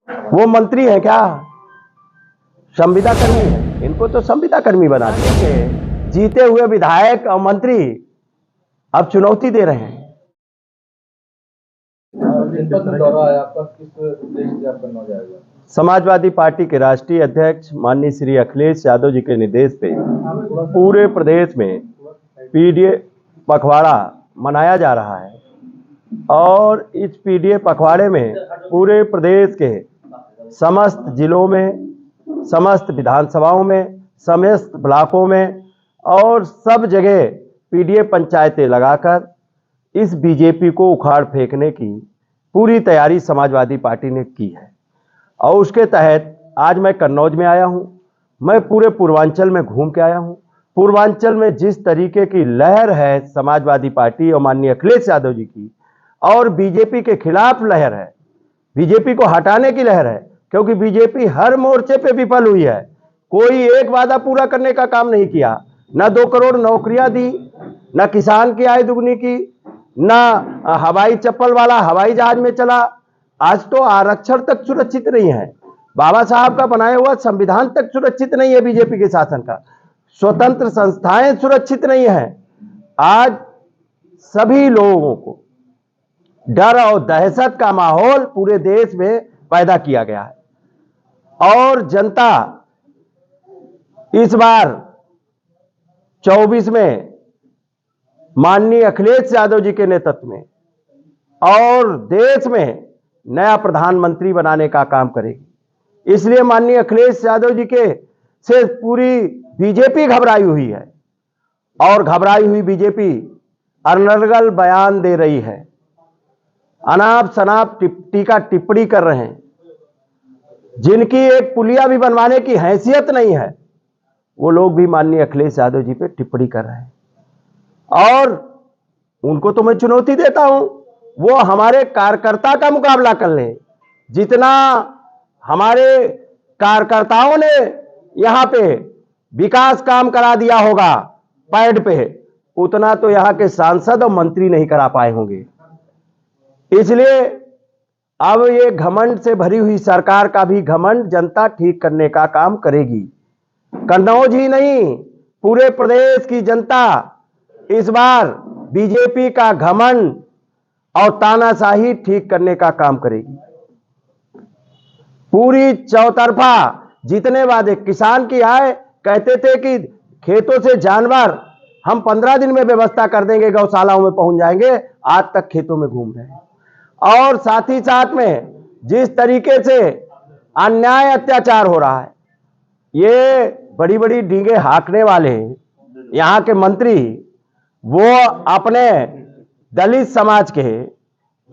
वो मंत्री है क्या? संविदा कर्मी है। इनको तो संविदा कर्मी बना दिया। जीते हुए विधायक और मंत्री अब चुनौती दे रहे हैं। समाजवादी पार्टी के राष्ट्रीय अध्यक्ष माननीय श्री अखिलेश यादव जी के निर्देश पे पूरे प्रदेश में पीडीए पखवाड़ा मनाया जा रहा है और इस पीडीए पखवाड़े में पूरे प्रदेश के समस्त जिलों में, समस्त विधानसभाओं में, समस्त ब्लॉकों में और सब जगह पीडीए पंचायतें लगाकर इस बीजेपी को उखाड़ फेंकने की पूरी तैयारी समाजवादी पार्टी ने की है। और उसके तहत आज मैं कन्नौज में आया हूं। मैं पूरे पूर्वांचल में घूम के आया हूं। पूर्वांचल में जिस तरीके की लहर है समाजवादी पार्टी और माननीय अखिलेश यादव जी की, और बीजेपी के खिलाफ लहर है, बीजेपी को हटाने की लहर है, क्योंकि बीजेपी हर मोर्चे पे विफल हुई है। कोई एक वादा पूरा करने का काम नहीं किया। न 2 करोड़ नौकरियां दी, न किसान की आय दुगनी की, न हवाई चप्पल वाला हवाई जहाज में चला। आज तो आरक्षण तक सुरक्षित नहीं है। बाबा साहब का बनाया हुआ संविधान तक सुरक्षित नहीं है बीजेपी के शासन का। स्वतंत्र संस्थाएं सुरक्षित नहीं है। आज सभी लोगों को डर और दहशत का माहौल पूरे देश में पैदा किया गया है और जनता इस बार 24 में माननीय अखिलेश यादव जी के नेतृत्व में और देश में नया प्रधानमंत्री बनाने का काम करेगी। इसलिए माननीय अखिलेश यादव जी के से पूरी बीजेपी घबराई हुई है और घबराई हुई बीजेपी अनर्गल बयान दे रही है, अनाप शनाप टीका टिप्पणी कर रहे हैं। जिनकी एक पुलिया भी बनवाने की हैसियत नहीं है, वो लोग भी माननीय अखिलेश यादव जी पे टिप्पणी कर रहे हैं। और उनको तो मैं चुनौती देता हूं, वो हमारे कार्यकर्ता का मुकाबला कर ले। जितना हमारे कार्यकर्ताओं ने यहां पे विकास काम करा दिया होगा पैड पे, उतना तो यहां के सांसद और मंत्री नहीं करा पाए होंगे। इसलिए अब ये घमंड से भरी हुई सरकार का भी घमंड जनता ठीक करने का काम करेगी। कन्नौज ही नहीं, पूरे प्रदेश की जनता इस बार बीजेपी का घमंड और तानाशाही ठीक करने का काम करेगी। पूरी चौतरफा जितने वादे, किसान की आय कहते थे कि खेतों से जानवर हम 15 दिन में व्यवस्था कर देंगे, गौशालाओं में पहुंच जाएंगे, आज तक खेतों में घूम रहे हैं। और साथ ही साथ में जिस तरीके से अन्याय अत्याचार हो रहा है, ये बड़ी बड़ी डींगे हाँकने वाले यहां के मंत्री, वो अपने दलित समाज के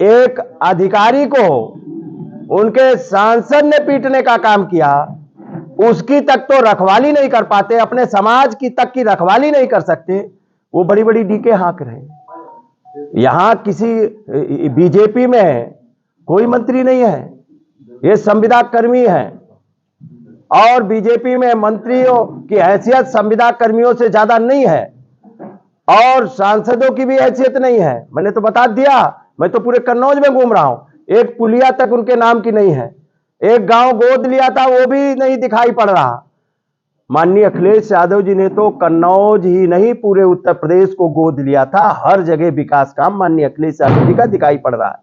एक अधिकारी को उनके सांसद ने पीटने का काम किया, उसकी तक तो रखवाली नहीं कर पाते, अपने समाज की तक की रखवाली नहीं कर सकते, वो बड़ी बड़ी डींगे हाँक रहे हैं। यहां किसी बीजेपी में कोई मंत्री नहीं है, ये संविदा कर्मी है और बीजेपी में मंत्रियों की हैसियत संविदा कर्मियों से ज्यादा नहीं है और सांसदों की भी हैसियत नहीं है। मैंने तो बता दिया, मैं तो पूरे कन्नौज में घूम रहा हूं, एक पुलिया तक उनके नाम की नहीं है। एक गांव गोद लिया था, वो भी नहीं दिखाई पड़ रहा। माननीय अखिलेश यादव जी ने तो कन्नौज ही नहीं पूरे उत्तर प्रदेश को गोद लिया था। हर जगह विकास काम माननीय अखिलेश यादव जी का दिखाई पड़ रहा है।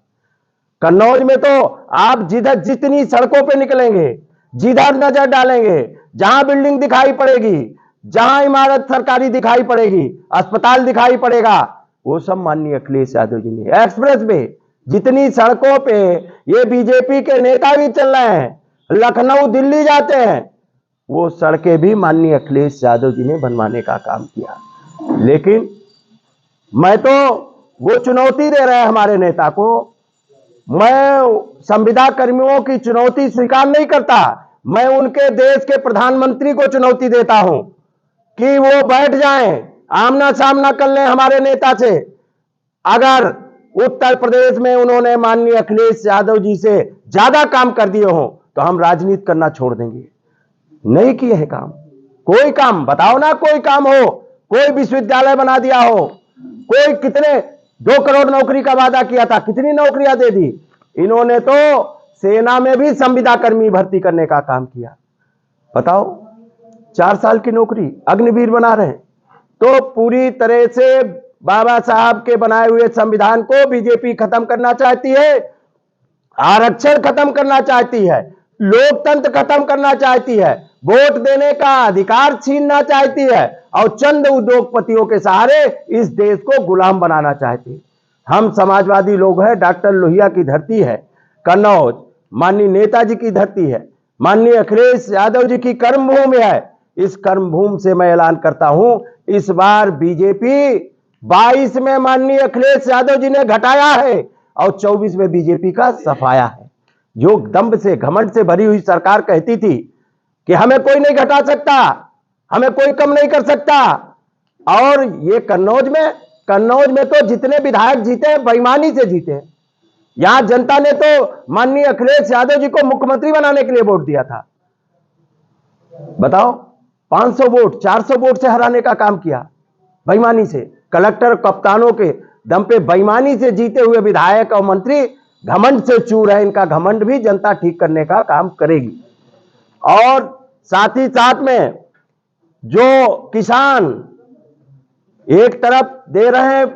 कन्नौज में तो आप जिधर जितनी सड़कों पे निकलेंगे, जिधर नजर डालेंगे, जहां बिल्डिंग दिखाई पड़ेगी, जहां इमारत सरकारी दिखाई पड़ेगी, अस्पताल दिखाई पड़ेगा, वो सब माननीय अखिलेश यादव जी ने। एक्सप्रेस वे जितनी सड़कों पे ये बीजेपी के नेता भी चल रहे हैं, लखनऊ दिल्ली जाते हैं, वो सड़कें भी माननीय अखिलेश यादव जी ने बनवाने का काम किया। लेकिन मैं तो वो चुनौती दे रहे हैं हमारे नेता को। मैं संविदा कर्मियों की चुनौती स्वीकार नहीं करता, मैं उनके देश के प्रधानमंत्री को चुनौती देता हूं कि वो बैठ जाएं, आमना सामना कर लें हमारे नेता से। अगर उत्तर प्रदेश में उन्होंने माननीय अखिलेश यादव जी से ज्यादा काम कर दिए हो तो हम राजनीति करना छोड़ देंगे। नहीं किए हैं काम, कोई काम बताओ ना, कोई काम हो, कोई विश्वविद्यालय बना दिया हो, कोई कितने 2 करोड़ नौकरी का वादा किया था, कितनी नौकरियां दे दी। इन्होंने तो सेना में भी संविदा कर्मी भर्ती करने का काम किया। बताओ, 4 साल की नौकरी अग्निवीर बना रहे हैं। तो पूरी तरह से बाबा साहब के बनाए हुए संविधान को बीजेपी खत्म करना चाहती है, आरक्षण खत्म करना चाहती है, लोकतंत्र खत्म करना चाहती है, वोट देने का अधिकार छीनना चाहती है और चंद उद्योगपतियों के सहारे इस देश को गुलाम बनाना चाहती है। हम समाजवादी लोग हैं, डॉक्टर लोहिया की धरती है, कन्नौज माननीय नेताजी की धरती है, माननीय अखिलेश यादव जी की कर्मभूमि है। इस कर्मभूमि से मैं ऐलान करता हूं, इस बार बीजेपी 22 में माननीय अखिलेश यादव जी ने घटाया है और 24 में बीजेपी का सफाया है। जो दंभ से घमंड से भरी हुई सरकार कहती थी कि हमें कोई नहीं घटा सकता, हमें कोई कम नहीं कर सकता, और ये कन्नौज में तो जितने विधायक जीते हैं बेईमानी से जीते हैं। यहां जनता ने तो माननीय अखिलेश यादव जी को मुख्यमंत्री बनाने के लिए वोट दिया था। बताओ, 500 वोट 400 वोट से हराने का काम किया बेईमानी से। कलेक्टर कप्तानों के दम पे बेईमानी से जीते हुए विधायक और मंत्री घमंड से चूर है। इनका घमंड भी जनता ठीक करने का काम करेगी। और साथ ही साथ में जो किसान एक तरफ दे रहे हैं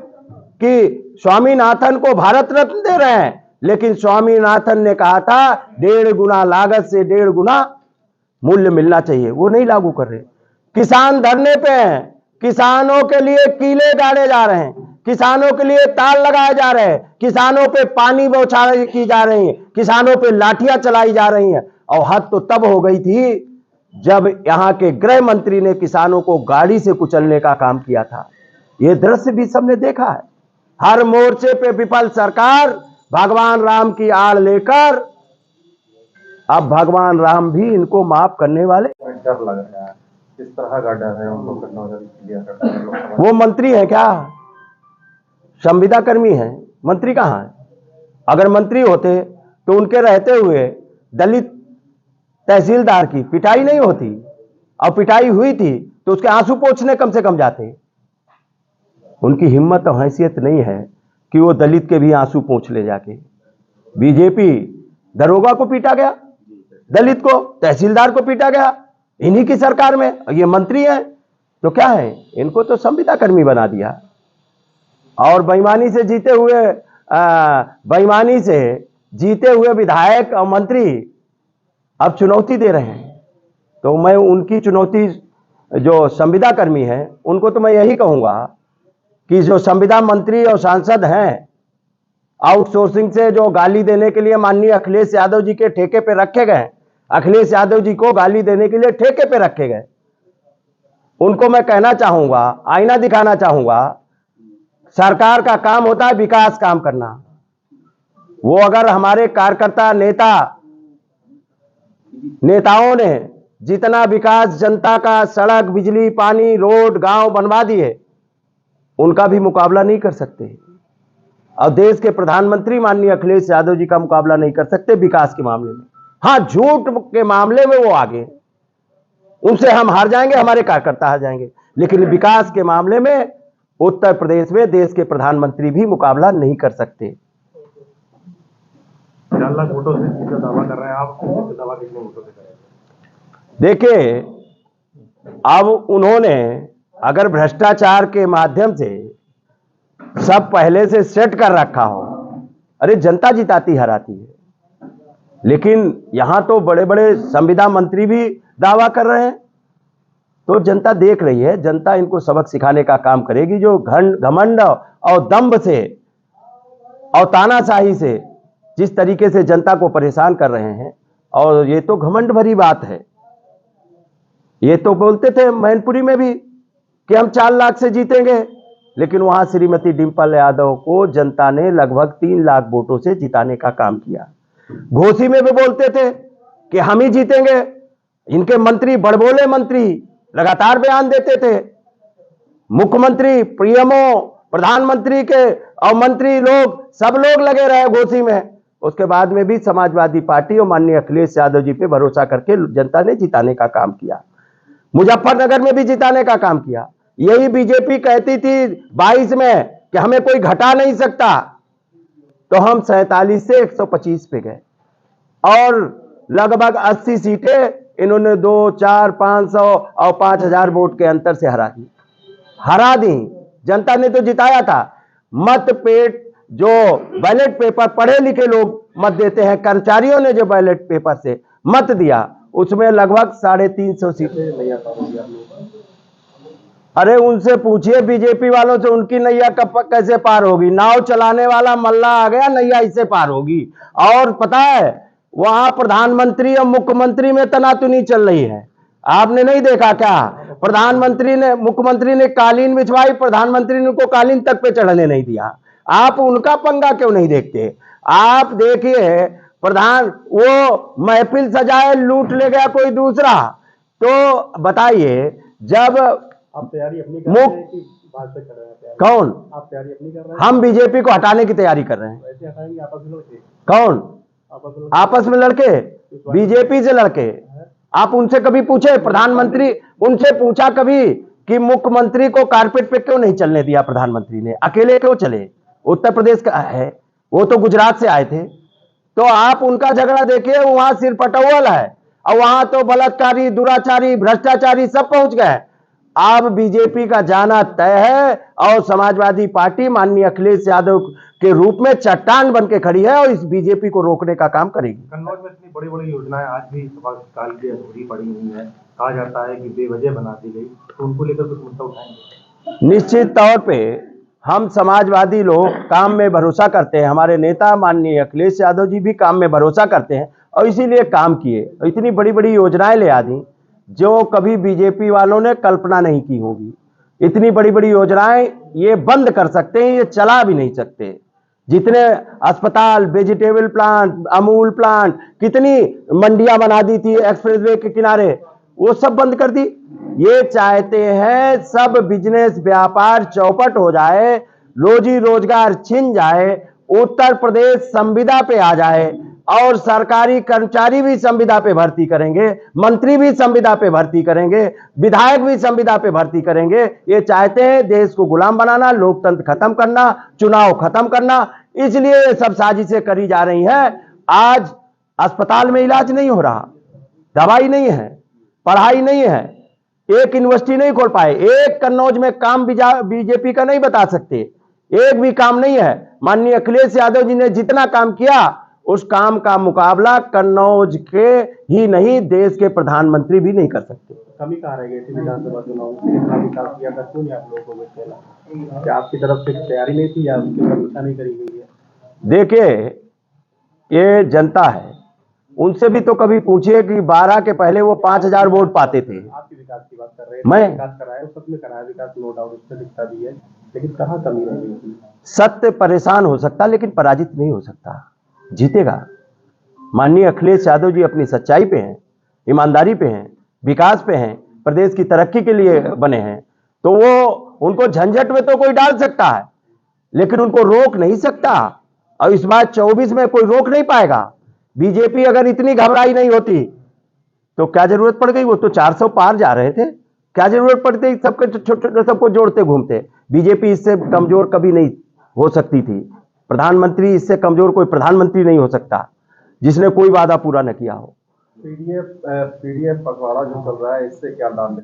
कि स्वामीनाथन को भारत रत्न दे रहे हैं, लेकिन स्वामीनाथन ने कहा था 1.5 गुना लागत से 1.5 गुना मूल्य मिलना चाहिए, वो नहीं लागू कर रहे। किसान धरने पे हैं, किसानों के लिए कीले गाड़े जा रहे हैं, किसानों के लिए ताल लगाए जा रहे हैं, किसानों पे पानी बौछार की जा रही है, किसानों पे लाठियां चलाई जा रही हैं। और हद तो तब हो गई थी जब यहां के गृह मंत्री ने किसानों को गाड़ी से कुचलने का काम किया था। यह दृश्य भी सबने देखा है। हर मोर्चे पे विफल सरकार भगवान राम की आड़ लेकर अब भगवान राम भी इनको माफ करने वाले। डर लग रहा है, किस तरह का डर है उनको? वो मंत्री है क्या? संविदा कर्मी है, मंत्री कहां है? अगर मंत्री होते तो उनके रहते हुए दलित तहसीलदार की पिटाई नहीं होती, और पिटाई हुई थी तो उसके आंसू पोंछने कम से कम जाते। उनकी हिम्मत और हैसियत नहीं है कि वो दलित के भी आंसू पोंछ ले जाके। बीजेपी दरोगा को पीटा गया, दलित को, तहसीलदार को पीटा गया इन्हीं की सरकार में, ये मंत्री है तो क्या है? इनको तो संविदा कर्मी बना दिया। और बेईमानी से जीते हुए विधायक और मंत्री अब चुनौती दे रहे हैं। तो मैं उनकी चुनौती, जो संविदा कर्मी है उनको तो मैं यही कहूंगा कि जो संविदा मंत्री और सांसद हैं, आउटसोर्सिंग से जो गाली देने के लिए माननीय अखिलेश यादव जी के ठेके पे रखे गए, अखिलेश यादव जी को गाली देने के लिए ठेके पे रखे गए, उनको मैं कहना चाहूंगा, आईना दिखाना चाहूंगा, सरकार का काम होता है विकास काम करना। वो अगर हमारे कार्यकर्ता नेताओं ने जितना विकास जनता का, सड़क, बिजली, पानी, रोड, गांव बनवा दिए, उनका भी मुकाबला नहीं कर सकते। और देश के प्रधानमंत्री माननीय अखिलेश यादव जी का मुकाबला नहीं कर सकते विकास के मामले में। हाँ, झूठ के मामले में वो आगे, उनसे हम हार जाएंगे, हमारे कार्यकर्ता हार जाएंगे, लेकिन विकास के मामले में उत्तर प्रदेश में देश के प्रधानमंत्री भी मुकाबला नहीं कर सकते। 4 लाख वोटों से जीत का दावा कर रहे हैं आप, दावा कितने वोटों से करेंगे? देखिए, अब उन्होंने अगर भ्रष्टाचार के माध्यम से सब पहले से सेट कर रखा हो, अरे जनता जिताती हराती है, लेकिन यहां तो बड़े बड़े संविदा मंत्री भी दावा कर रहे हैं, तो जनता देख रही है। जनता इनको सबक सिखाने का काम करेगी। जो घमंड और दंभ से और तानाशाही से जिस तरीके से जनता को परेशान कर रहे हैं, और ये तो घमंड भरी बात है। ये तो बोलते थे मैनपुरी में भी कि हम 4 लाख से जीतेंगे, लेकिन वहां श्रीमती डिंपल यादव को जनता ने लगभग 3 लाख वोटों से जिताने का काम किया। घोसी में भी बोलते थे कि हम ही जीतेंगे। इनके मंत्री, बड़बोले मंत्री, लगातार बयान देते थे। मुख्यमंत्री, पीएमओ, प्रधानमंत्री के और मंत्री लोग, सब लोग लगे रहे घोसी में। उसके बाद में भी समाजवादी पार्टी और माननीय अखिलेश यादव जी पे भरोसा करके जनता ने जिताने का काम किया। मुजफ्फरनगर में भी जिताने का काम किया। यही बीजेपी कहती थी 22 में कि हमें कोई घटा नहीं सकता, तो हम 47 से 125 पे गए। और लगभग 80 सीटें इन्होंने 2, 4, 500 और 5000 वोट के अंतर से हरा दी। जनता ने तो जिताया था। मत पेट जो बैलेट पेपर पढ़े लिखे लोग मत देते हैं, कर्मचारियों ने जो बैलेट पेपर से मत दिया, उसमें लगभग 350 सीटें नहीं आता होगी आप लोगों को। अरे उनसे पूछिए बीजेपी वालों से, उनकी नैया कब कैसे पार होगी। नाव चलाने वाला मल्ला आ गया, नैया इससे पार होगी। और पता है वहां प्रधानमंत्री और मुख्यमंत्री में तनातुनी चल रही है। आपने नहीं देखा क्या? मुख्यमंत्री ने कालीन बिछवाई, प्रधानमंत्री ने उनको कालीन तक पे चढ़ने नहीं दिया। आप उनका पंगा क्यों नहीं देखते? आप देखिए वो महफिल सजाए, लूट ले गया कोई दूसरा। तो बताइए, जब आप तैयारी अपनी कर रहे हैं कि भाजपा कर रहे हैं तैयारी? कौन? आप तैयारी अपनी कर रहे हैं? हम बीजेपी को हटाने की तैयारी कर रहे हैं। वैसे हटाएंगे आपस में लड़के? कौन आपस में लड़के? बीजेपी से लड़के? आप उनसे कभी पूछे? प्रधानमंत्री उनसे पूछा कभी कि मुख्यमंत्री को कारपेट पे क्यों नहीं चलने दिया प्रधानमंत्री ने? अकेले क्यों चले? उत्तर प्रदेश का है, वो तो गुजरात से आए थे। तो आप उनका झगड़ा देखिए, वहां सिर पटौल है और वहां तो बलात्कारी, दुराचारी, भ्रष्टाचारी सब पहुंच गए। अब बीजेपी का जाना तय है और समाजवादी पार्टी माननीय अखिलेश यादव के रूप में चट्टान बन के खड़ी है और इस बीजेपी को रोकने का काम करेगी। कन्नौज में इतनी बड़ी बड़ी योजनाएं आज भी सपा काल की अधूरी पड़ी हुई है, कहा जाता है कि बेवजह बना दी गई, तो उनको लेकर कुछ मुद्दा उठाएंगे? निश्चित तौर पे हम समाजवादी लोग काम में भरोसा करते हैं। हमारे नेता माननीय अखिलेश यादव जी भी काम में भरोसा करते हैं और इसीलिए काम किए। इतनी बड़ी बड़ी योजनाएं ले आ दी जो कभी बीजेपी वालों ने कल्पना नहीं की होगी। इतनी बड़ी बड़ी योजनाएं ये बंद कर सकते हैं, ये चला भी नहीं सकते। जितने अस्पताल, वेजिटेबल प्लांट, अमूल प्लांट, कितनी मंडियां बना दी थी एक्सप्रेसवे के किनारे, वो सब बंद कर दी। ये चाहते हैं सब बिजनेस व्यापार चौपट हो जाए, रोजी रोजगार छिन जाए, उत्तर प्रदेश संविदा पे आ जाए और सरकारी कर्मचारी भी संविदा पे भर्ती करेंगे, मंत्री भी संविदा पे भर्ती करेंगे, विधायक भी संविदा पे भर्ती करेंगे। ये चाहते हैं देश को गुलाम बनाना, लोकतंत्र खत्म करना, चुनाव खत्म करना। इसलिए ये सब साजिशें करी जा रही हैं। आज अस्पताल में इलाज नहीं हो रहा, दवाई नहीं है, पढ़ाई नहीं है, एक यूनिवर्सिटी नहीं खोल पाए, एक कन्नौज में काम बीजेपी का नहीं बता सकते, एक भी काम नहीं है। माननीय अखिलेश यादव जी ने जितना काम किया उस काम का मुकाबला कन्नौज के ही नहीं देश के प्रधानमंत्री भी नहीं कर सकते। कमी कहाँ रह गई थी विधानसभा चुनाव में? इतना विकास किया था, क्यों नहीं आप लोगों को चला? क्या आपकी तरफ से तैयारी नहीं थी या उनकी समीक्षा नहीं करी गई है? देखिए, ये जनता है, उनसे भी तो कभी पूछिए कि 12 के पहले वो 5000 वोट पाते थे। आपकी विकास की बात कर रहे हैं, मैं विकास कराया, सच में कराया विकास, नो डाउट, उससे दिखता भी है, लेकिन कहाँ कमी रह गई थी? सत्य परेशान हो सकता लेकिन पराजित नहीं हो सकता, जीतेगा। माननीय अखिलेश यादव जी अपनी सच्चाई पे हैं, ईमानदारी पे हैं, विकास पे हैं, प्रदेश की तरक्की के लिए बने हैं। तो वो उनको झंझट में तो कोई डाल सकता है लेकिन उनको रोक नहीं सकता। और इस बार 24 में कोई रोक नहीं पाएगा। बीजेपी अगर इतनी घबराई नहीं होती तो क्या जरूरत पड़ गई? वो तो 400 पार जा रहे थे, क्या जरूरत पड़ती? सबको जोड़ते घूमते। बीजेपी इससे कमजोर कभी नहीं हो सकती थी। प्रधानमंत्री इससे कमजोर कोई प्रधानमंत्री नहीं हो सकता जिसने कोई वादा पूरा न किया हो। पीडीएफ पखवाड़ा जो चल रहा है, इससे क्या लाभ